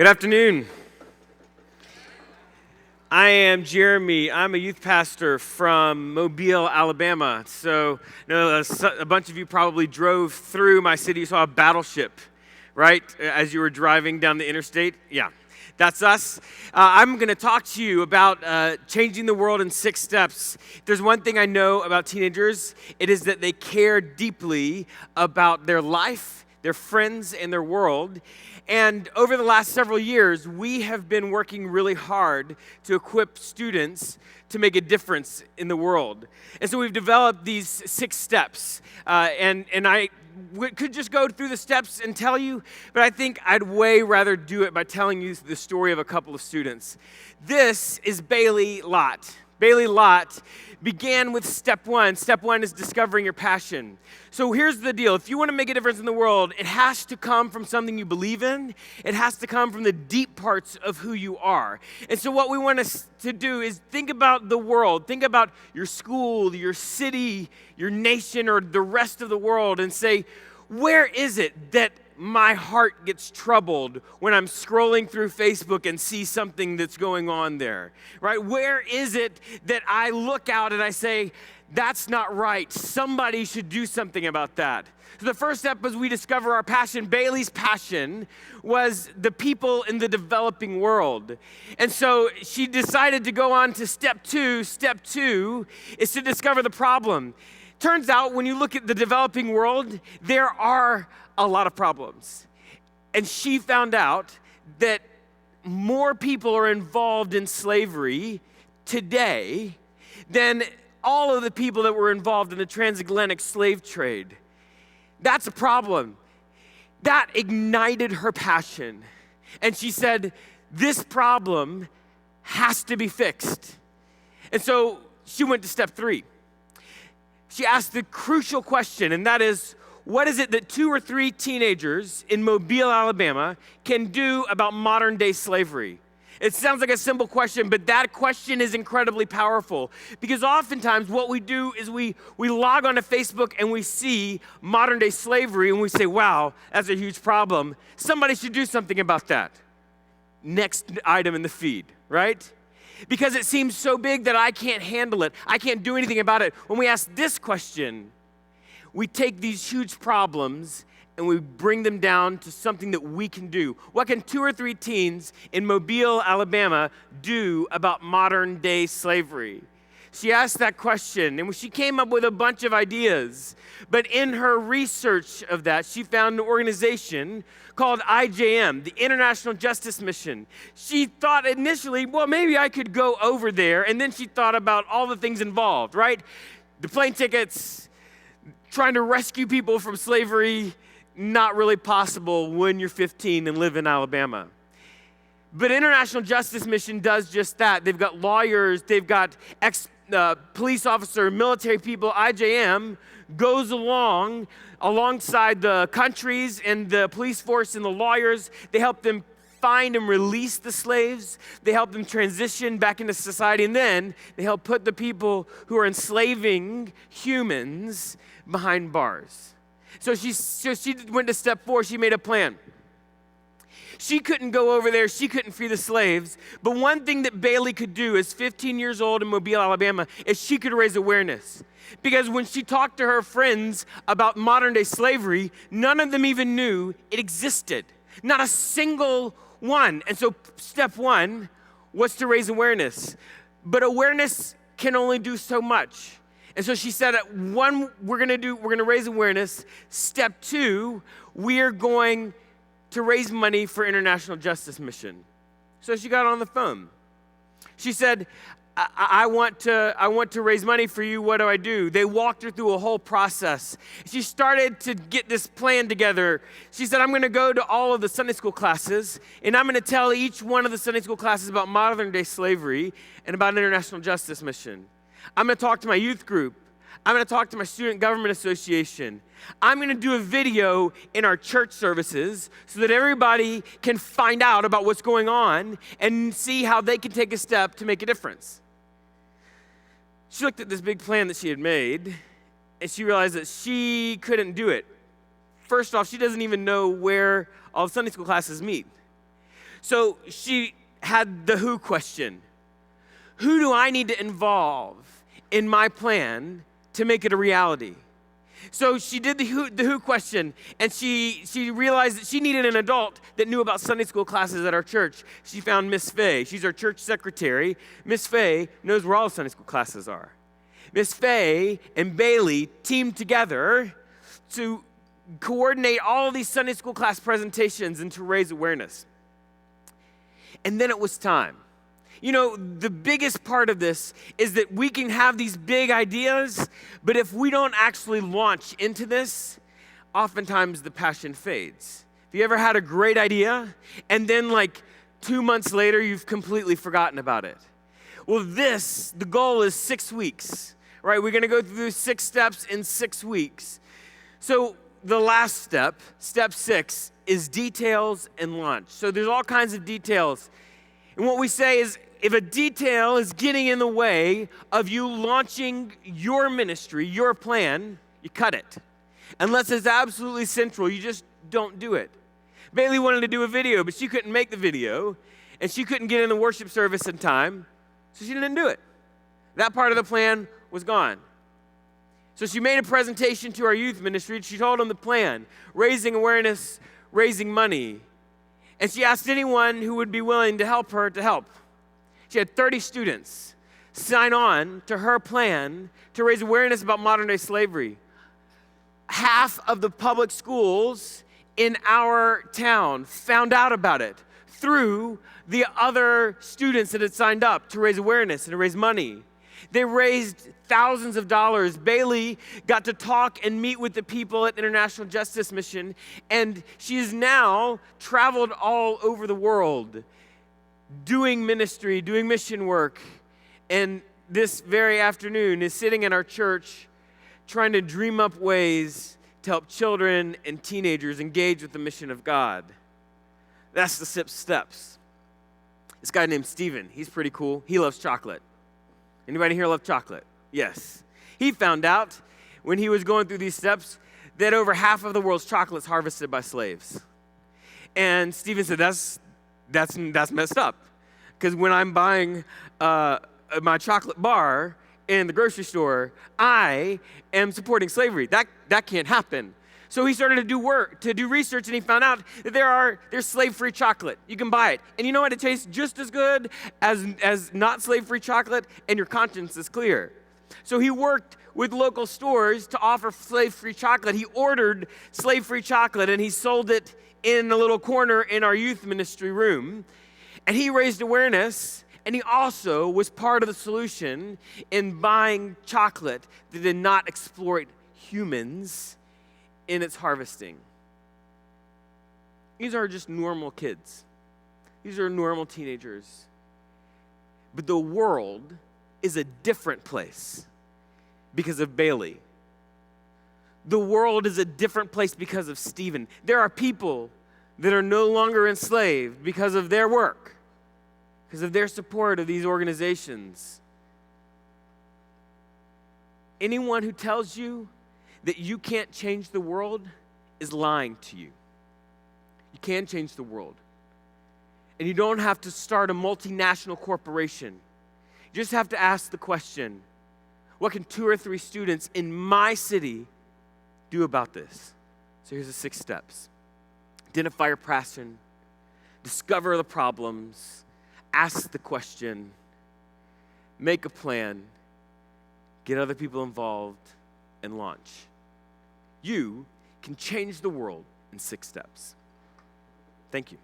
Good afternoon. I am Jeremy. I'm a youth pastor from Mobile, Alabama. So, a bunch of you probably drove through my city. You saw a battleship, right, as you were driving down the interstate. Yeah, that's us. I'm going to talk to you about changing the world in 6 steps. If there's one thing I know about teenagers, it is that they care deeply about their life, their friends, and their world. And over the last several years, we have been working really hard to equip students to make a difference in the world. And so we've developed these 6 steps. And I could just go through the steps and tell you, but I think I'd way rather do it by telling you the story of a couple of students. This is Bailey Lott. Bailey Lott began with step 1. Step 1 is discovering your passion. So here's the deal. If you want to make a difference in the world, it has to come from something you believe in. It has to come from the deep parts of who you are. And so what we want us to do is think about the world. Think about your school, your city, your nation, or the rest of the world and say, where is it that my heart gets troubled when I'm scrolling through Facebook and see something that's going on there, right? Where is it that I look out and I say, that's not right. Somebody should do something about that. So the first step was we discover our passion. Bailey's passion was the people in the developing world. And so she decided to go on to step 2. Step 2 is to discover the problem. Turns out when you look at the developing world, there are a lot of problems. And she found out that more people are involved in slavery today than all of the people that were involved in the transatlantic slave trade. That's a problem. That ignited her passion. And she said, this problem has to be fixed. And so she went to step 3. She asked the crucial question, and that is, what is it that 2 or 3 teenagers in Mobile, Alabama can do about modern day slavery? It sounds like a simple question, but that question is incredibly powerful because oftentimes what we do is we log onto Facebook and we see modern day slavery and we say, wow, that's a huge problem. Somebody should do something about that. Next item in the feed, right? Because it seems so big that I can't handle it. I can't do anything about it. When we ask this question, we take these huge problems and we bring them down to something that we can do. What can 2 or 3 teens in Mobile, Alabama do about modern day slavery? She asked that question and she came up with a bunch of ideas. But in her research of that, she found an organization called IJM, the International Justice Mission. She thought initially, well, maybe I could go over there. And then she thought about all the things involved, right? The plane tickets, trying to rescue people from slavery, not really possible when you're 15 and live in Alabama. But International Justice Mission does just that. They've got lawyers, they've got police officer, military people. IJM goes alongside the countries and the police force and the lawyers. They help them find and release the slaves. They help them transition back into society. And then they help put the people who are enslaving humans behind bars. So she went to step 4. She made a plan. She couldn't go over there. She couldn't free the slaves. But one thing that Bailey could do as 15 years old in Mobile, Alabama, is she could raise awareness. Because when she talked to her friends about modern day slavery, none of them even knew it existed. Not a single one. And so step 1 was to raise awareness. But awareness can only do so much. And so she said, 1, we're going to raise awareness. Step 2, we are going to raise money for International Justice Mission. So she got on the phone. She said, I want to raise money for you. What do I do? They walked her through a whole process. She started to get this plan together. She said, I'm going to go to all of the Sunday school classes, and I'm going to tell each one of the Sunday school classes about modern day slavery and about International Justice Mission. I'm going to talk to my youth group. I'm going to talk to my student government association. I'm going to do a video in our church services so that everybody can find out about what's going on and see how they can take a step to make a difference. She looked at this big plan that she had made, and she realized that she couldn't do it. First off, she doesn't even know where all the Sunday school classes meet. So she had the who question. Who do I need to involve in my plan to make it a reality? So she did the who question, and she realized that she needed an adult that knew about Sunday school classes at our church. She found Miss Faye. She's our church secretary. Miss Faye knows where all the Sunday school classes are. Miss Faye and Bailey teamed together to coordinate all of these Sunday school class presentations and to raise awareness. And then it was time. You know, the biggest part of this is that we can have these big ideas, but if we don't actually launch into this, oftentimes the passion fades. Have you ever had a great idea, and then like 2 months later, you've completely forgotten about it? Well, the goal is 6 weeks, right? We're going to go through 6 steps in 6 weeks. So the last step, step 6, is details and launch. So there's all kinds of details. And what we say is, if a detail is getting in the way of you launching your ministry, your plan, you cut it. Unless it's absolutely central, you just don't do it. Bailey wanted to do a video, but she couldn't make the video, and she couldn't get in the worship service in time, so she didn't do it. That part of the plan was gone. So she made a presentation to our youth ministry. She told them the plan, raising awareness, raising money. And she asked anyone who would be willing to help her to help. She had 30 students sign on to her plan to raise awareness about modern-day slavery. Half of the public schools in our town found out about it through the other students that had signed up to raise awareness and to raise money. They raised thousands of dollars. Bailey got to talk and meet with the people at International Justice Mission, and she has now traveled all over the world doing ministry, doing mission work, and this very afternoon is sitting in our church trying to dream up ways to help children and teenagers engage with the mission of God. That's the 6 steps. This guy named Steven, he's pretty cool. He loves chocolate. Anybody here love chocolate? Yes. He found out when he was going through these steps that over half of the world's chocolate is harvested by slaves. And Steven said, that's messed up. Because when I'm buying my chocolate bar in the grocery store, I am supporting slavery. That can't happen. So he started to do research, and he found out that there's slave-free chocolate. You can buy it. And you know what? It tastes just as good as not slave-free chocolate, and your conscience is clear. So he worked with local stores to offer slave-free chocolate. He ordered slave-free chocolate, and he sold it in a little corner in our youth ministry room. And he raised awareness, and he also was part of the solution in buying chocolate that did not exploit humans in its harvesting. These are just normal kids. These are normal teenagers. But the world is a different place because of Bailey. The world is a different place because of Stephen. There are people that are no longer enslaved because of their work, because of their support of these organizations. Anyone who tells you that you can't change the world is lying to you. You can change the world. And you don't have to start a multinational corporation. You just have to ask the question, what can 2 or 3 students in my city do about this? So here's the 6 steps. Identify your passion, discover the problems, ask the question, make a plan, get other people involved, and launch. You can change the world in 6 steps. Thank you.